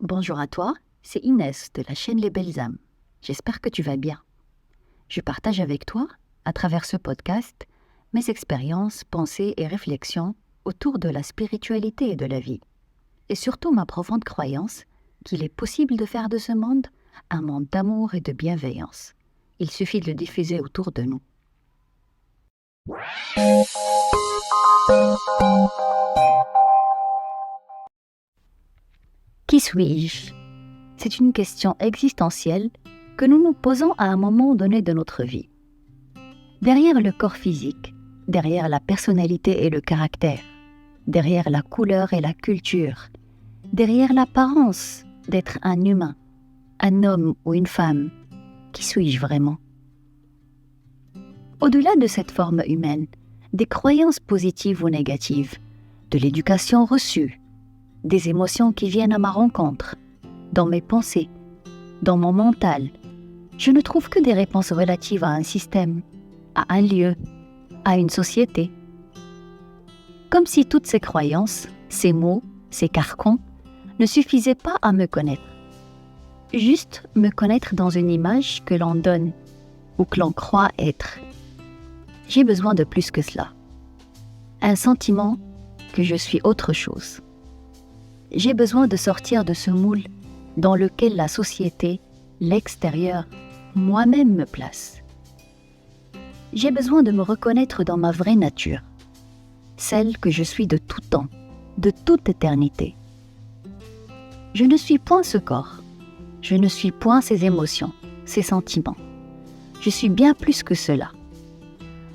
Bonjour à toi, c'est Inès de la chaîne Les Belles âmes. J'espère que tu vas bien. Je partage avec toi, à travers ce podcast, mes expériences, pensées et réflexions autour de la spiritualité et de la vie. Et surtout ma profonde croyance qu'il est possible de faire de ce monde un monde d'amour et de bienveillance. Il suffit de le diffuser autour de nous. Qui suis-je ? C'est une question existentielle que nous nous posons à un moment donné de notre vie. Derrière le corps physique, derrière la personnalité et le caractère, derrière la couleur et la culture, derrière l'apparence d'être un humain, un homme ou une femme, qui suis-je vraiment ? Au-delà de cette forme humaine, des croyances positives ou négatives, de l'éducation reçue, des émotions qui viennent à ma rencontre, dans mes pensées, dans mon mental, je ne trouve que des réponses relatives à un système, à un lieu, à une société. Comme si toutes ces croyances, ces mots, ces carcans, ne suffisaient pas à me connaître. Juste me connaître dans une image que l'on donne ou que l'on croit être. J'ai besoin de plus que cela. Un sentiment que je suis autre chose. J'ai besoin de sortir de ce moule dans lequel la société, l'extérieur, moi-même me place. J'ai besoin de me reconnaître dans ma vraie nature, celle que je suis de tout temps, de toute éternité. Je ne suis point ce corps, je ne suis point ces émotions, ces sentiments. Je suis bien plus que cela.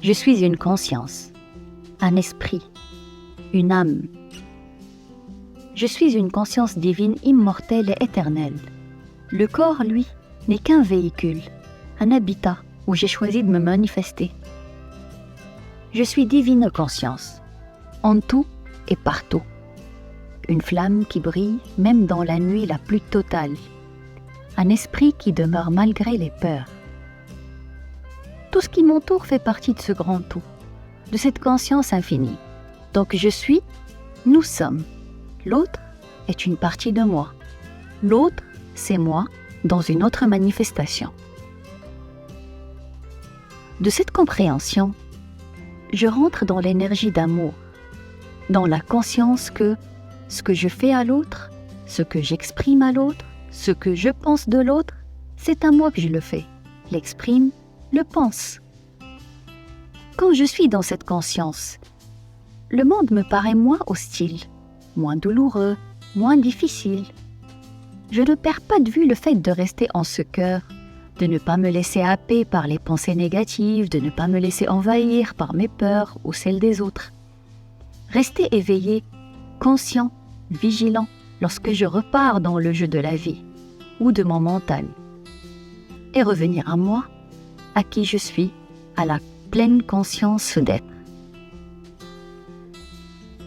Je suis une conscience, un esprit, une âme. Je suis une conscience divine immortelle et éternelle. Le corps, lui, n'est qu'un véhicule, un habitat où j'ai choisi de me manifester. Je suis divine conscience, en tout et partout. Une flamme qui brille même dans la nuit la plus totale. Un esprit qui demeure malgré les peurs. Tout ce qui m'entoure fait partie de ce grand tout, de cette conscience infinie. Donc je suis, nous sommes. L'autre est une partie de moi. L'autre, c'est moi dans une autre manifestation. De cette compréhension, je rentre dans l'énergie d'amour, dans la conscience que ce que je fais à l'autre, ce que j'exprime à l'autre, ce que je pense de l'autre, c'est à moi que je le fais, l'exprime, le pense. Quand je suis dans cette conscience, le monde me paraît moins hostile, moins douloureux, moins difficile. Je ne perds pas de vue le fait de rester en ce cœur, de ne pas me laisser happer par les pensées négatives, de ne pas me laisser envahir par mes peurs ou celles des autres. Rester éveillé, conscient, vigilant lorsque je repars dans le jeu de la vie ou de mon mental. Et revenir à moi, à qui je suis, à la pleine conscience d'être.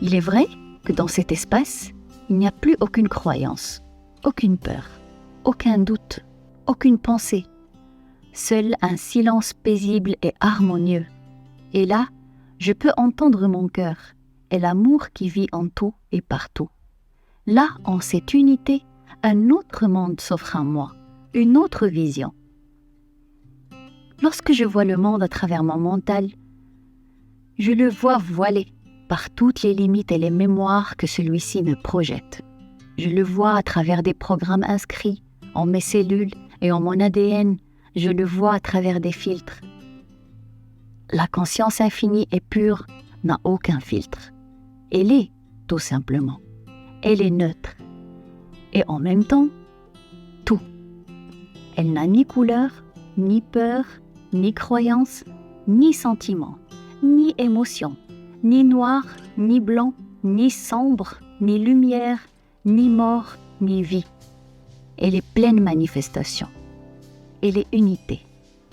Il est vrai que dans cet espace, il n'y a plus aucune croyance, aucune peur, aucun doute, aucune pensée. Seul un silence paisible et harmonieux. Et là, je peux entendre mon cœur et l'amour qui vit en tout et partout. Là, en cette unité, un autre monde s'offre à moi, une autre vision. Lorsque je vois le monde à travers mon mental, je le vois voilé par toutes les limites et les mémoires que celui-ci me projette. Je le vois à travers des programmes inscrits en mes cellules et en mon ADN. Je le vois à travers des filtres. La conscience infinie et pure n'a aucun filtre. Elle est, tout simplement. Elle est neutre. Et en même temps, tout. Elle n'a ni couleur, ni peur, ni croyance, ni sentiment, ni émotion, ni noir, ni blanc, ni sombre, ni lumière, ni mort, ni vie. Elle est pleine manifestation. Elle est unité.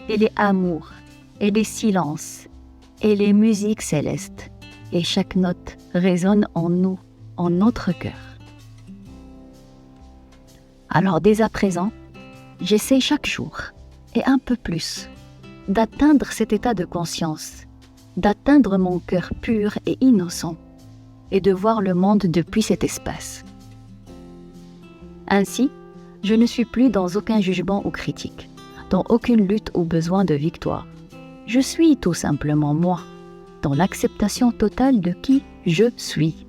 Elle est amour. Elle est silence. Elle est musique céleste. Et chaque note résonne en nous, en notre cœur. Alors dès à présent, j'essaie chaque jour, et un peu plus, d'atteindre cet état de conscience, d'atteindre mon cœur pur et innocent, et de voir le monde depuis cet espace. Ainsi, je ne suis plus dans aucun jugement ou critique, dans aucune lutte ou besoin de victoire. Je suis tout simplement moi, dans l'acceptation totale de qui je suis.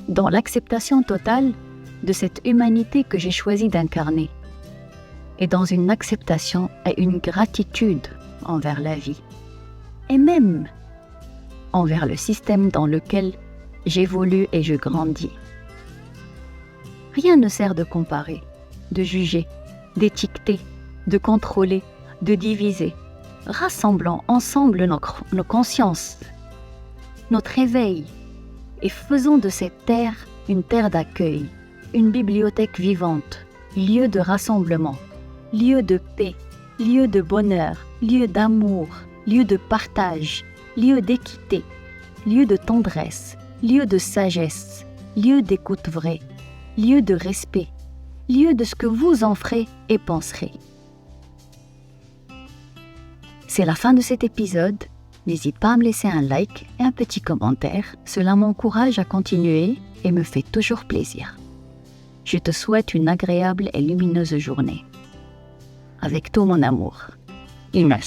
Dans l'acceptation totale de cette humanité que j'ai choisi d'incarner. Et dans une acceptation et une gratitude envers la vie. Et même envers le système dans lequel j'évolue et je grandis. Rien ne sert de comparer, de juger, d'étiqueter, de contrôler, de diviser. Rassemblons ensemble nos consciences, notre éveil, et faisons de cette terre une terre d'accueil, une bibliothèque vivante, lieu de rassemblement, lieu de paix, lieu de bonheur, lieu d'amour, lieu de partage, lieu d'équité, lieu de tendresse, lieu de sagesse, lieu d'écoute vraie, lieu de respect, lieu de ce que vous en ferez et penserez. C'est la fin de cet épisode. N'hésite pas à me laisser un like et un petit commentaire. Cela m'encourage à continuer et me fait toujours plaisir. Je te souhaite une agréable et lumineuse journée. Avec tout mon amour. Ines.